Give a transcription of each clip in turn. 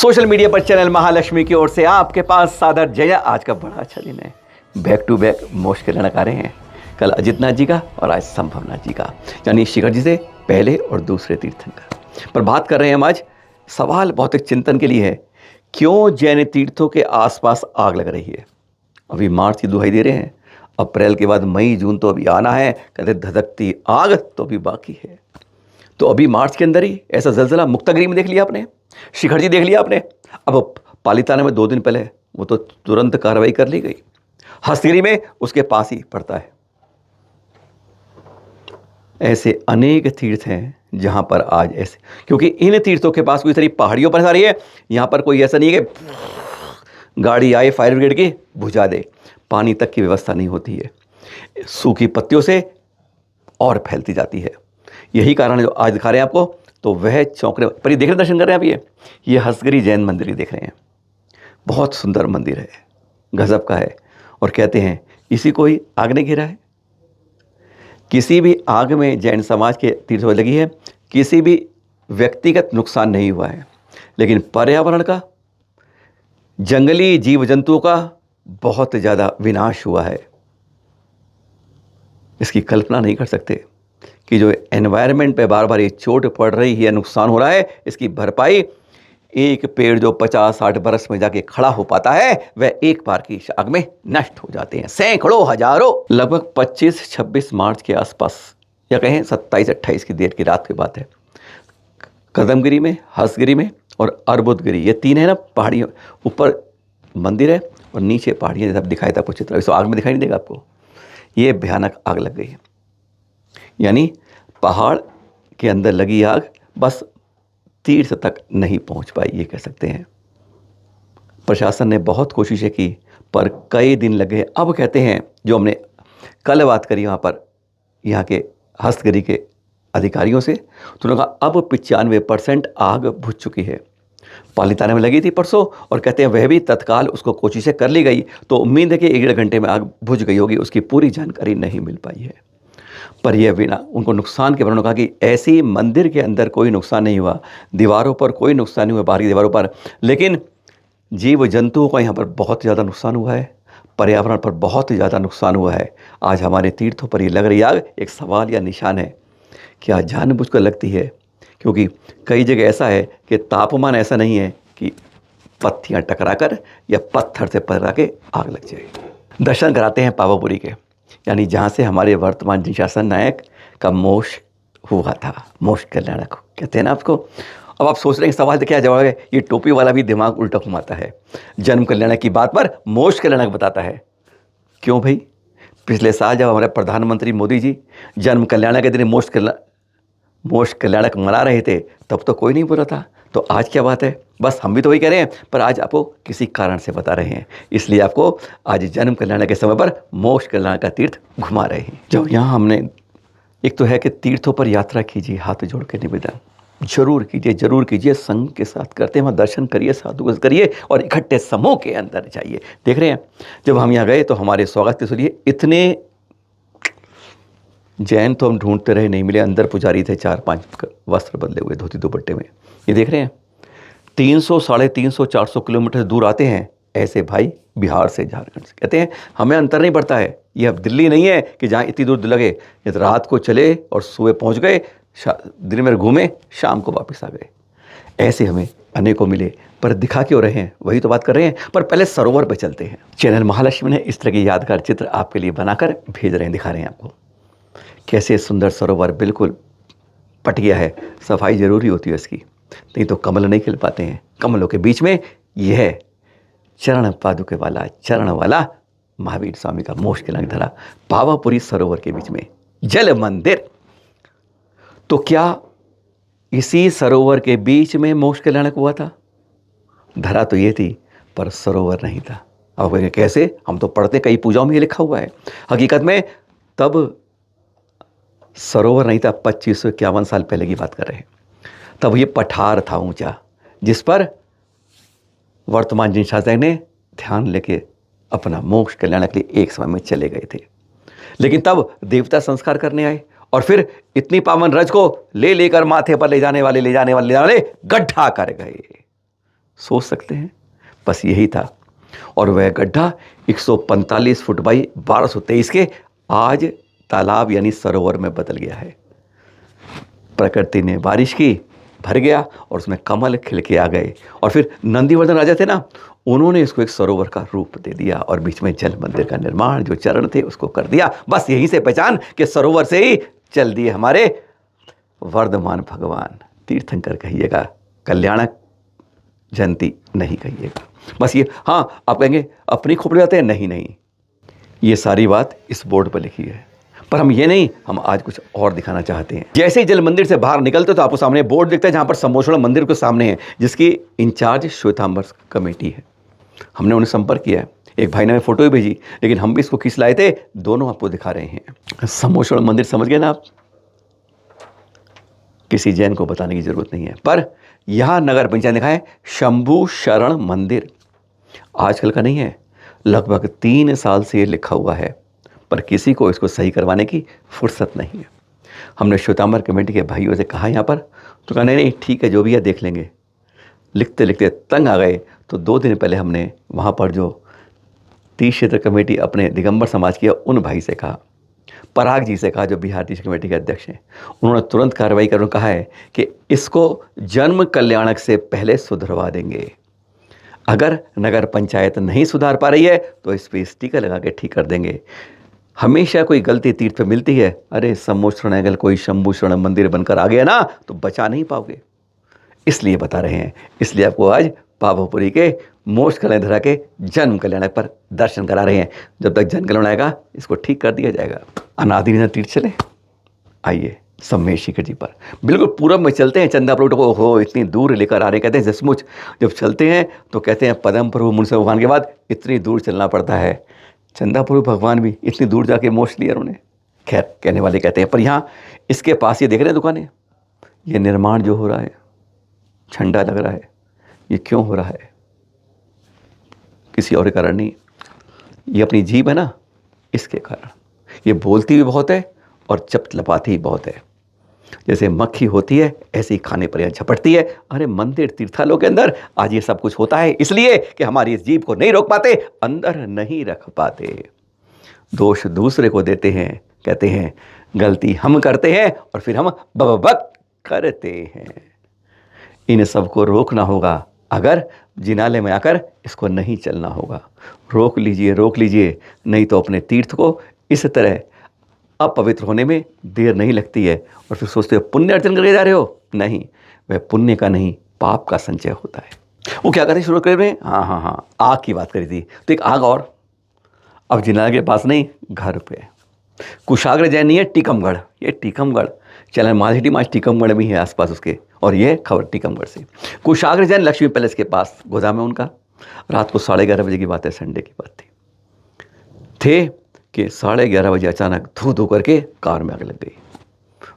Social media पर channel Mahalakshmi की ओर से आपके पास सादर जय। आज का बड़ा अच्छा दिन है, बैक टू बैक मोक्ष के लड़क आ रहे हैं। कल अजितनाथ जी का और आज संभवनाथ जी का, यानी शिखर जी से पहले और दूसरे तीर्थंकर पर बात कर रहे हैं हम आज। सवाल बहुत एक चिंतन के लिए है, क्यों जैन तीर्थों के आसपास आग लग रही है। अभी मार्च की दुहाई दे रहे हैं, अप्रैल के बाद मई जून तो अभी आना है, कहते धधकती आग तो अभी बाकी है। तो अभी मार्च के अंदर ही ऐसा जलजला मुक्तागिरी में देख लिया आपने, शिखर जी देख लिया आपने। अब पालिताना में 2 दिन पहले वो तो तुरंत कार्रवाई कर ली गई, हस्तगिरी में उसके पास ही पड़ता है। ऐसे अनेक तीर्थ हैं जहां पर आज ऐसे, क्योंकि इन तीर्थों के पास कोई सारी पहाड़ियों पर सारी है, यहां पर कोई ऐसा नहीं है कि गाड़ी आए फायर ब्रिगेड की बुझा दे, पानी तक की व्यवस्था नहीं होती है, सूखी पत्तियों से और फैलती जाती है। यही कारण है जो आज दिखा रहे हैं आपको, तो वह चौंकने पर ये देख रहे, दर्शन कर रहे हैं आप। ये हस्तगिरी जैन मंदिर ही देख रहे हैं, बहुत सुंदर मंदिर है, गजब का है। और कहते हैं इसी को ही आग ने घेरा है। किसी भी आग में जैन समाज के तीर्थों लगी है, किसी भी व्यक्तिगत नुकसान नहीं हुआ है, लेकिन पर्यावरण का, जंगली जीव जंतुओं का बहुत ज़्यादा विनाश हुआ है। इसकी कल्पना नहीं कर सकते कि जो एनवायरनमेंट पे बार बार ये चोट पड़ रही है, नुकसान हो रहा है, इसकी भरपाई एक पेड़ जो 50-60 बरस में जाके खड़ा हो पाता है, वह एक बार की आग में नष्ट हो जाते हैं, सैकड़ों हजारों। लगभग 25-26 मार्च के आसपास, या कहें 27-28 की देर की रात की बात है, कदमगिरी में, हंसगिरी में और अर्बुदगिरी, ये 3 है ना पहाड़ियों, ऊपर मंदिर है और नीचे पहाड़ियाँ, जैसा दिखाया था आपको चित्र, इस आग में दिखाई नहीं देगा आपको। ये भयानक आग लग गई है, यानी पहाड़ के अंदर लगी आग बस तीर्थ तक नहीं पहुंच पाई, ये कह सकते हैं। प्रशासन ने बहुत कोशिशें की पर कई दिन लगे। अब कहते हैं, जो हमने कल बात करी वहाँ पर, यहाँ के हस्तगिरी के अधिकारियों से, तो उन्होंने कहा अब 95% आग बुझ चुकी है। पालिताना में लगी थी परसों, और कहते हैं वह भी तत्काल उसको कोशिशें कर ली गई, तो उम्मीद है कि 1-1.5 घंटे में आग बुझ गई होगी। उसकी पूरी जानकारी नहीं मिल पाई है, पर यह बिना उनको नुकसान के बारे में कहा कि ऐसी मंदिर के अंदर कोई नुकसान नहीं हुआ, दीवारों पर कोई नुकसान नहीं हुआ, बाहरी दीवारों पर, लेकिन जीव जंतुओं का यहाँ पर बहुत ज़्यादा नुकसान हुआ है, पर्यावरण पर बहुत ज़्यादा नुकसान हुआ है। आज हमारे तीर्थों पर ये लग रही आग एक सवाल या निशान है, क्या जानबूझकर लगती है? क्योंकि कई जगह ऐसा है कि तापमान ऐसा नहीं है कि पत्तियाँ टकराकर या पत्थर से टकरा के आग लग जाए। दर्शन कराते हैं पावापुरी के, यानी जहाँ से हमारे वर्तमान जी शासन नायक का मोक्ष हुआ था, मोक्ष कल्याणक कहते हैं ना आपको। अब आप सोच रहे हैं सवाल तो क्या जवाब है, ये टोपी वाला भी दिमाग उल्टा घुमाता है, जन्म कल्याणक की बात पर मोक्ष कल्याणक बताता है। क्यों भाई? पिछले साल जब हमारे प्रधानमंत्री मोदी जी जन्म कल्याणक के दिन मोक्ष कल्याणक मना रहे थे, तब तो कोई नहीं बोला था, तो आज क्या बात है? बस हम भी तो वही कह रहे हैं, पर आज आपको किसी कारण से बता रहे हैं, इसलिए आपको आज जन्म कल्याण के समय पर मोक्ष कल्याण का तीर्थ घुमा रहे हैं। जो यहाँ हमने, एक तो है कि तीर्थों पर यात्रा कीजिए, हाथ जोड़ के निवेदन जरूर कीजिए, जरूर कीजिए, संघ के साथ करते हैं, वहाँ दर्शन करिए, साधु करिए और इकट्ठे समूह के अंदर जाइए। देख रहे हैं, जब हम यहाँ गए तो हमारे स्वागत के लिए इतने जैन तो हम ढूंढते रहे, नहीं मिले। अंदर पुजारी थे, 4-5 वस्त्र बदले हुए, धोती दुपट्टे में। ये देख रहे हैं, 300, 350, 400 किलोमीटर दूर आते हैं ऐसे भाई, बिहार से, झारखंड से। कहते हैं हमें अंतर नहीं पड़ता है, ये अब दिल्ली नहीं है कि जहाँ इतनी दूर लगे। ये तो रात को चले और सुबह पहुँच गए, दिन में घूमे, शाम को वापस आ गए। ऐसे हमें अनेकों मिले, पर दिखा क्यों रहे हैं? वही तो बात कर रहे हैं। पर पहले सरोवर पर चलते हैं। चैनल महालक्ष्मी ने इस तरह के यादगार चित्र आपके लिए बनाकर भेज रहे हैं, दिखा रहे हैं आपको कैसे सुंदर सरोवर बिल्कुल पट गया है। सफाई जरूरी होती है इसकी, नहीं तो कमल नहीं खिल पाते हैं। कमलों के बीच में यह चरण पादुके वाला, चरण वाला महावीर स्वामी का मोक्ष कल्याणक धरा, पावापुरी सरोवर के बीच में जल मंदिर। तो क्या इसी सरोवर के बीच में मोक्ष कल्याणक हुआ था? धरा तो ये थी, पर सरोवर नहीं था। अब कैसे? हम तो पढ़ते कई पूजाओं में ये लिखा हुआ है। हकीकत में तब सरोवर नहीं था, 2551 साल पहले की बात कर रहे हैं। तब ये पठार था ऊंचा, जिस पर वर्तमान जी शासन ने ध्यान लेके अपना मोक्ष कल्याण के लिए एक समय में चले गए थे। लेकिन तब देवता संस्कार करने आए, और फिर इतनी पावन रज को लेकर माथे पर ले जाने वाले गड्ढा कर गए। सोच सकते हैं, बस यही था। और वह गड्ढा 145 फुट बाई 1223 के आज तालाब यानी सरोवर में बदल गया है। प्रकृति ने बारिश की, भर गया और उसमें कमल खिल के आ गए। और फिर नंदीवर्धन राजा थे ना, उन्होंने इसको एक सरोवर का रूप दे दिया और बीच में जल मंदिर का निर्माण जो चरण थे उसको कर दिया। बस यहीं से पहचान कि सरोवर से ही चल दिए हमारे वर्धमान भगवान। तीर्थंकर कहिएगा, कल्याणक जयंती नहीं कहिएगा। बस ये, हाँ आप कहेंगे अपनी खोपड़ी आते हैं, नहीं नहीं, ये सारी बात इस बोर्ड पर लिखी है। पर हम ये नहीं, हम आज कुछ और दिखाना चाहते हैं। जैसे ही जल मंदिर से बाहर निकलते तो आपको सामने बोर्ड दिखता है जहां पर सम्मोषण मंदिर के सामने है, जिसकी इंचार्ज श्वेतांबर कमेटी है। हमने उन्हें संपर्क किया है, एक भाई ने हमें फोटो भी भेजी, लेकिन हम भी इसको खींच लाए थे, दोनों आपको दिखा रहे हैं। सम्मोषण मंदिर समझ गए ना आप, किसी जैन को बताने की जरूरत नहीं है। पर यहां नगर पंचायत लिखा है शंभू शरण मंदिर, आजकल का नहीं है, लगभग 3 साल से ये लिखा हुआ है, पर किसी को इसको सही करवाने की फुर्सत नहीं है। हमने श्वेतांबर कमेटी के भाइयों से कहा यहाँ पर, तो कहा नहीं ठीक है जो भी है देख लेंगे। लिखते लिखते तंग आ गए, तो 2 दिन पहले हमने वहाँ पर जो तीर्थ क्षेत्र कमेटी अपने दिगंबर समाज की उन भाई से कहा, पराग जी से कहा जो बिहार तीर्थ कमेटी के अध्यक्ष हैं, उन्होंने तुरंत कार्रवाई करने कहा है कि इसको जन्म कल्याणक से पहले सुधरवा देंगे। अगर नगर पंचायत नहीं सुधार पा रही है तो इस पर स्टिकर लगा के ठीक कर देंगे। हमेशा कोई गलती तीर्थ पे मिलती है, अरे सम्मोषण अगर कोई शंभू शरण मंदिर बनकर आ गया ना तो बचा नहीं पाओगे, इसलिए बता रहे हैं। इसलिए आपको आज पावापुरी के मोक्ष कल्याणधरा के जन्म कल्याण पर दर्शन करा रहे हैं। जब तक जन्म कल्याण आएगा इसको ठीक कर दिया जाएगा। अनादि तीर्थ चले, आइए सम्मेश शिखर जी पर बिल्कुल पूरब में चलते हैं। चंदापुर को हो इतनी दूर लेकर आ रहे, कहते हैं सचमुच जब चलते हैं तो कहते हैं पदम प्रभु मुनसर भगवान के बाद इतनी दूर चलना पड़ता है। चंदापुर भगवान भी इतनी दूर जाके मोक्ष लिया उन्होंने, खैर कहने वाले कहते हैं। पर यहाँ इसके पास ये देख रहे हैं दुकानें, ये निर्माण जो हो रहा है झंडा लग रहा है, ये क्यों हो रहा है? किसी और कारण नहीं, ये अपनी जीभ है ना इसके कारण। ये बोलती भी बहुत है और चपलपाती ही बहुत है। जैसे मक्खी होती है ऐसे ही खाने पर यहाँ झपटती है। अरे मंदिर तीर्थालयों के अंदर आज ये सब कुछ होता है इसलिए कि हमारी इस जीभ को नहीं रोक पाते, अंदर नहीं रख पाते, दोष दूसरे को देते हैं, कहते हैं गलती हम करते हैं और फिर हम बक करते हैं। इन सबको रोकना होगा, अगर जिनाले में आकर इसको नहीं चलना होगा। रोक लीजिए, नहीं तो अपने तीर्थ को इस तरह अपवित्र होने में देर नहीं लगती है। और फिर सोचते हो पुण्य अर्जन करके जा रहे हो, नहीं, वह पुण्य का नहीं पाप का संचय होता है। वो क्या करते शुरू कर रहे हैं, हाँ आग की बात करी थी, तो एक आग और, अब जिनाले के पास नहीं घर पे कुशाग्र जैन नहीं है, टीकमगढ़, ये टीकमगढ़ चैनल मालहिटी माच टीकमगढ़ में ही है आसपास उसके, और ये खबर टीकमगढ़ से। कुशाग्र जैन लक्ष्मी पैलेस के पास गोदाम है उनका। रात को 11:30 बजे की बात है, संडे की बात थी कि 11:30 बजे अचानक धू करके कार में आग लग गई।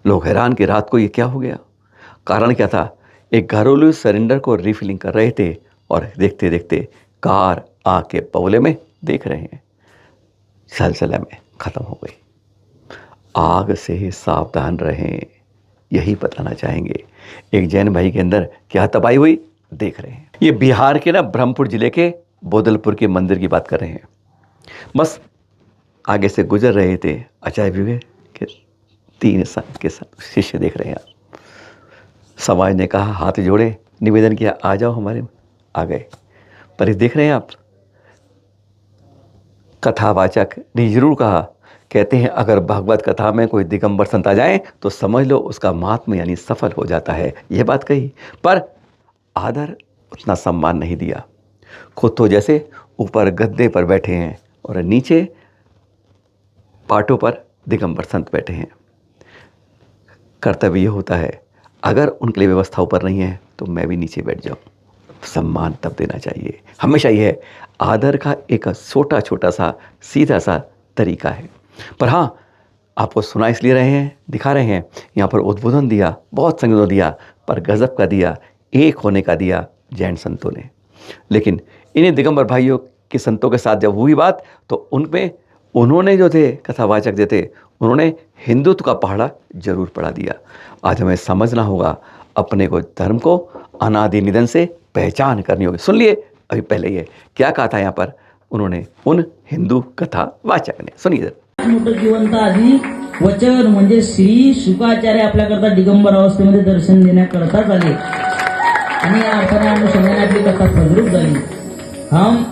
लोग हैरान कि रात को ये क्या हो गया, कारण क्या था। एक घरेलू सिलेंडर को रिफिलिंग कर रहे थे और देखते देखते कार आग के पवले में देख रहे हैं सलसला में खत्म हो गई। आग से सावधान रहें, यही बताना चाहेंगे। एक जैन भाई के अंदर क्या तबाही हुई देख रहे हैं। ये बिहार के ना ब्रह्मपुर जिले के बोदलपुर के मंदिर की बात कर रहे हैं। बस आगे से गुजर रहे थे, अचानक भी कि 3 साल के साथ शिष्य देख रहे हैं आप। समाज ने कहा, हाथ जोड़े, निवेदन किया, आ जाओ हमारे, आ गए। पर देख रहे हैं आप, कथावाचक ने जरूर कहा, कहते हैं अगर भगवत कथा में कोई दिगंबर संत आ जाए तो समझ लो उसका महात्मा यानी सफल हो जाता है। यह बात कही, पर आदर उतना सम्मान नहीं दिया। खुद तो जैसे ऊपर गद्दे पर बैठे हैं और नीचे पाटों पर दिगंबर संत बैठे हैं। कर्तव्य ये होता है, अगर उनके लिए व्यवस्था ऊपर नहीं है तो मैं भी नीचे बैठ जाऊं, सम्मान तब देना चाहिए। हमेशा यह है, आदर का एक छोटा सा सीधा सा तरीका है। पर हाँ, आपको सुना इसलिए रहे हैं, दिखा रहे हैं। यहाँ पर उद्बोधन दिया, बहुत संगीत दिया, पर गजब का दिया, एक होने का दिया जैन संतों ने। लेकिन इन्हीं दिगंबर भाइयों के संतों के साथ जब हुई बात तो उनमें उन्होंने जो थे कथावाचक जो थे, उन्होंने हिंदुत्व का पहाड़ा जरूर पढ़ा दिया। आज हमें समझना होगा, अपने को धर्म को अनादि निधन से पहचान करनी होगी। सुन लिए अभी पहले ये क्या कहा था यहाँ पर उन्होंने उन हिंदू कथा वाचक ने, सुनिए। मोठं जिवंत आधी वचन म्हणजे श्री शुकाचार्य आपल्याकरता दिगंबर अवस्थेमध्ये दर्शन देण्याकरताच आले आणि या अर्थाने अनुषंगाने आपली कथा फलरूप झाली। हम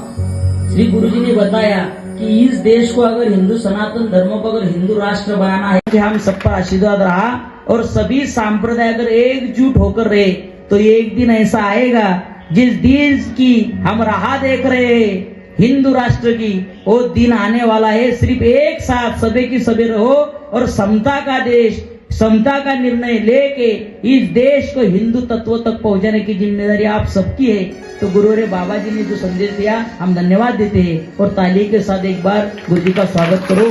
श्री गुरुजी ने बताया कि इस देश को अगर हिंदू सनातन धर्म को अगर हिंदू राष्ट्र बनाना है कि हम सब पर आशीर्वाद रहा और सभी सांप्रदाय अगर एकजुट होकर रहे तो एक दिन ऐसा आएगा जिस दिन की हम राह देख रहे हैं हिंदू राष्ट्र की, वो दिन आने वाला है। सिर्फ एक साथ सबे की सबे रहो और समता का देश, समता का निर्णय लेके इस देश को हिंदू तत्व तक पहुंचाने की जिम्मेदारी आप सबकी है। तो गुरुरे बाबा जी ने जो संदेश दिया हम धन्यवाद देते हैं और ताली के साथ एक बार गुरु जी का स्वागत करो।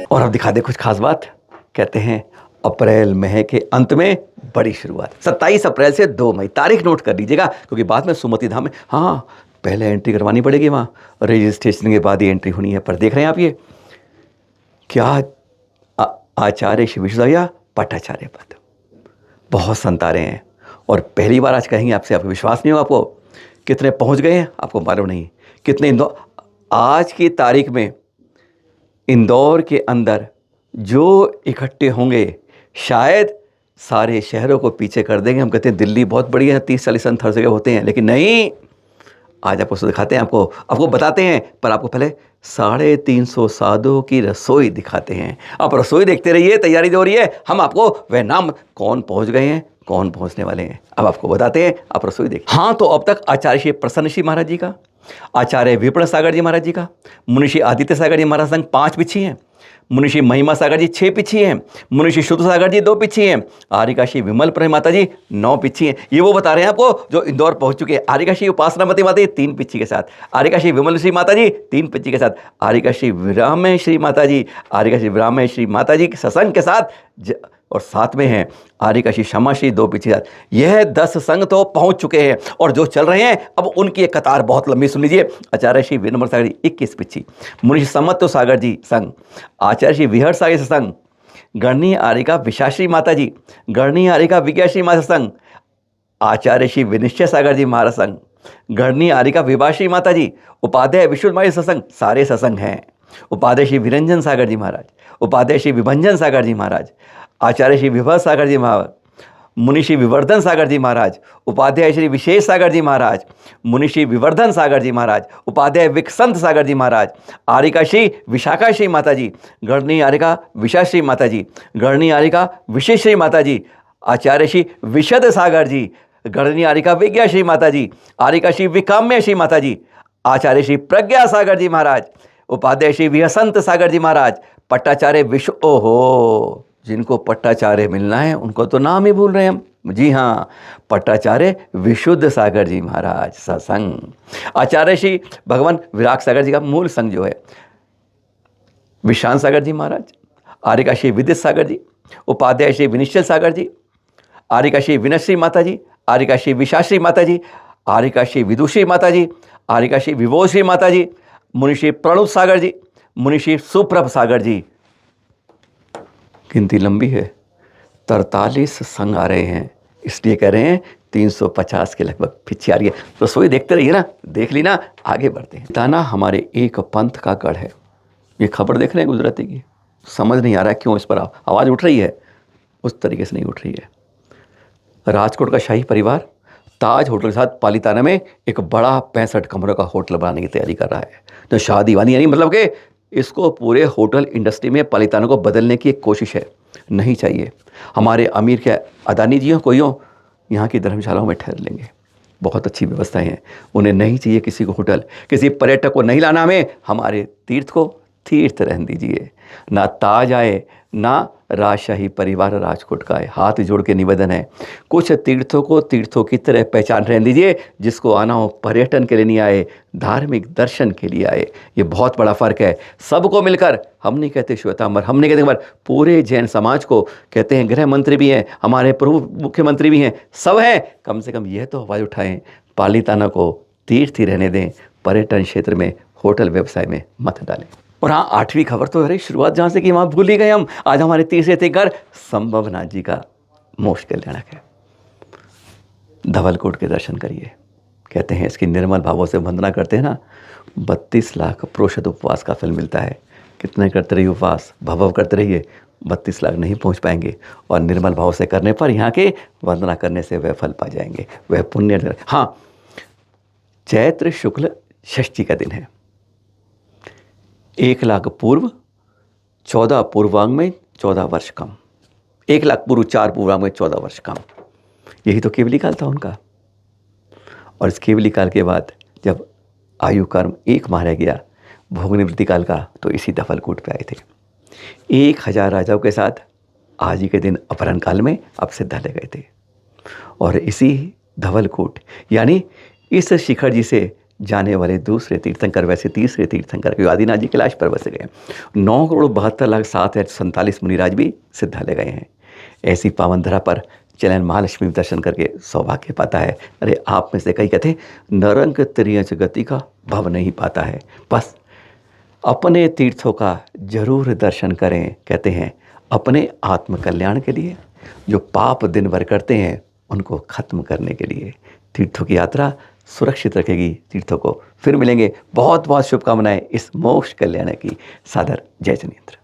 और अब दिखा दे कुछ खास बात। कहते हैं अप्रैल महीने के अंत में बड़ी शुरुआत, 27 अप्रैल से 2 मई, तारीख नोट कर लीजिएगा क्योंकि बाद में सुमति धाम में हाँ पहले एंट्री करवानी पड़ेगी, वहाँ रजिस्ट्रेशन के बाद ही एंट्री होनी है। पर देख रहे हैं आप ये क्या आचार्य श्री विश्वदया पट्टाचार्य पद, बहुत संत आ रहे हैं और पहली बार आज कहेंगे आपसे, आपको विश्वास नहीं होगा। आपको कितने पहुँच गए हैं आपको मालूम नहीं, कितने आज की तारीख में इंदौर के अंदर जो इकट्ठे होंगे शायद सारे शहरों को पीछे कर देंगे। हम कहते हैं दिल्ली बहुत बड़ी है, 30-40 संत हर जगह होते हैं, लेकिन नहीं, आज आपको दिखाते हैं, आपको बताते हैं, पर आपको पहले 350 साधुओं की रसोई दिखाते हैं। आप रसोई देखते रहिए, तैयारी जो हो रही है, हम आपको वह नाम कौन पहुंच गए हैं, कौन पहुंचने वाले हैं, अब आपको बताते हैं, आप रसोई देखिए। हाँ, तो अब तक आचार्य श्री प्रसन्न श्री महाराज जी का, आचार्य विपण सागर जी महाराज जी का, मुनिषी आदित्य सागर जी महाराज संग 5 पिछी हैं, मुनिषी महिमा सागर जी 6 पिछी हैं, मुनिषी शुद्ध सागर जी 2 पिछी हैं, आरिकाशी विमल प्रेम माता जी 9 पिछी हैं। ये वो बता रहे हैं आपको जो इंदौर पहुंच चुके हैं। आरिकाशी उपासनामती माता जी 3 पिछी के साथ, आरिकाशी विमल श्री माता जी 3 पिछी के साथ, आरिकाशी विरामय श्री माता जी, आरिकाशी विरामय श्री माता जी के सत्संग के साथ और साथ में हैं आरिकाशी क्षमा श्री 2 पिछी साथ। यह 10 संघ तो पहुंच चुके हैं और जो चल रहे हैं अब उनकी एक कतार बहुत लंबी, सुन लीजिए। आचार्य श्री विनम्र सागर जी 21 पिछी, मुनिषी समत्व सागर जी संघ, आचार्य श्री विहर सागर संघ, गणनीय आरिका विशाश्री माता जी, गणनीय आरिका विज्ञाश्री माता संघ, आचार्य श्री विनिश्चय सागर जी महाराज संघ, गणनीय आरिका विभाश्री माता जी, उपाध्याय विशुद्ध माई सत्संग, सारे सत्संग हैं। उपाध्याय श्री विरंजन सागर जी महाराज, उपाध्याय श्री विभंजन सागर जी महाराज, आचार्य श्री विभव सागर जी महाराज, मुनिषी विवर्धन सागर जी महाराज, उपाध्याय श्री विशेष सागर जी महाराज, मुनिषी विवर्धन सागर जी महाराज, उपाध्याय विकसंत सागर जी महाराज, आरिका श्री विशाखा श्री माता जी, गणनीय आरिका विशाश्री माता जी, गणनीय आरिका विशेष माता जी, आचार्य श्री विशद सागर जी, गणनीय आरिका विज्ञा श्री माता जी, आरिका श्री विकाम्य श्री माता जी, आचार्य श्री प्रज्ञा सागर जी महाराज, उपाध्याय श्री विहसंत सागर जी महाराज, पट्टाचार्य विश्व, ओहो जिनको पट्टाचार्य मिलना है उनको तो नाम ही भूल रहे हैं हम। जी हाँ, पट्टाचार्य विशुद्ध सागर जी महाराज सत्संग, आचार्य श्री भगवान विराग सागर जी का मूल संघ जो है, विशांत सागर जी महाराज, आरिका श्री विदित सागर जी, उपाध्याय श्री विनिश्चल सागर जी, आरिका श्री विनश्री माता जी, आरिका श्री विशाश्री माता जी, आरिका श्री विदुश्री माता जी, आरिका श्री विभोश्री माता जी, मुनिषी प्रणुत सागर जी, मुनिषी सुप्रभ सागर जी। गिनती लंबी है, 43 संघ आ रहे हैं, इसलिए कह रहे हैं 350 के लगभग पीछे आ रही है। रसोई देखते रहिए ना, देख ली ना, आगे बढ़ते हैं। ताना हमारे एक पंथ का गढ़ है, ये खबर देख रहे हैं गुजराती की, समझ नहीं आ रहा है क्यों इस पर आवाज़ उठ रही है, उस तरीके से नहीं उठ रही है। राजकोट का शाही परिवार ताज होटल के साथ पालीताना में एक बड़ा 65 कमरों का होटल बनाने की तैयारी कर रहा है। तो शादी वादी यानी मतलब कि इसको पूरे होटल इंडस्ट्री में पालीताना को बदलने की एक कोशिश है, नहीं चाहिए। हमारे अमीर के अदानी जी को यूँ यहाँ की धर्मशालाओं में ठहर लेंगे, बहुत अच्छी व्यवस्थाएं हैं। उन्हें नहीं चाहिए किसी को होटल, किसी पर्यटक को नहीं लाना हमें, हमारे तीर्थ को तीर्थ रहने दीजिए। ना ताज आए ना राजशाही परिवार राजकोट का आए, हाथ जोड़ के निवेदन है। कुछ तीर्थों को तीर्थों की तरह पहचान रहने दीजिए, जिसको आना हो पर्यटन के लिए नहीं आए, धार्मिक दर्शन के लिए आए। ये बहुत बड़ा फ़र्क है। सबको मिलकर, हम नहीं कहते श्वेतांबर, हम नहीं कहते पर पूरे जैन समाज को कहते हैं, गृह मंत्री भी हैं, हमारे पूर्व मुख्यमंत्री भी हैं, सब हैं, कम से कम यह तो आवाज़ उठाएं, पालीताना को तीर्थ ही रहने दें, पर्यटन क्षेत्र में होटल व्यवसाय में मत डालें। और हाँ, 8वीं खबर तो अरे शुरुआत जहाँ से की वहाँ भूल ही गए हम। आज हमारे तीसरे तीर्थंकर संभवनाथ जी का मोक्ष कल्याणक है। धवलकोट के दर्शन करिए। कहते हैं इसकी निर्मल भावों से वंदना करते हैं ना, 32 लाख प्रोषद उपवास का फल मिलता है। कितने करते रहिए उपवास, भव करते रहिए, 32 लाख नहीं पहुंच पाएंगे। और निर्मल भाव से करने पर यहाँ के वंदना करने से वह फल पा जाएंगे, वह पुण्य। हाँ, चैत्र शुक्ल षष्ठी का दिन है। 1 लाख पूर्व 14 पूर्वांग में 14 वर्ष कम, 1 लाख पूर्व 4 पूर्वांग में 14 वर्ष कम। यही तो केवली काल था उनका। और इस केवली काल के बाद जब आयु कर्म 1 माह रह गया भोग निवृत्ति काल का, तो इसी धवलकोट पे आए थे। 1000 राजाओं के साथ आज ही के दिन अपहरण काल में अब सिद्धालय गए थे। और इसी धवलकोट यानी इस शिखर जी से जाने वाले दूसरे तीर्थंकर, वैसे तीसरे तीर्थंकर आदिनाथ जी कैलाश पर्वत से गए। 9,72,07,47 मुनिराज भी सिद्धालय गए हैं। ऐसी पावन धरा पर चलन महालक्ष्मी दर्शन करके सौभाग्य पाता है। अरे आप में से कई कहते नरंग त्रियंच गति का भव नहीं पाता है। बस अपने तीर्थों का जरूर दर्शन करें। कहते हैं अपने आत्म कल्याण के लिए, जो पाप दिन भर करते हैं उनको खत्म करने के लिए। तीर्थों की यात्रा सुरक्षित रखेगी तीर्थों को। फिर मिलेंगे। बहुत बहुत शुभकामनाएं इस मोक्ष कल्याण की। सादर जय जिनेंद्र।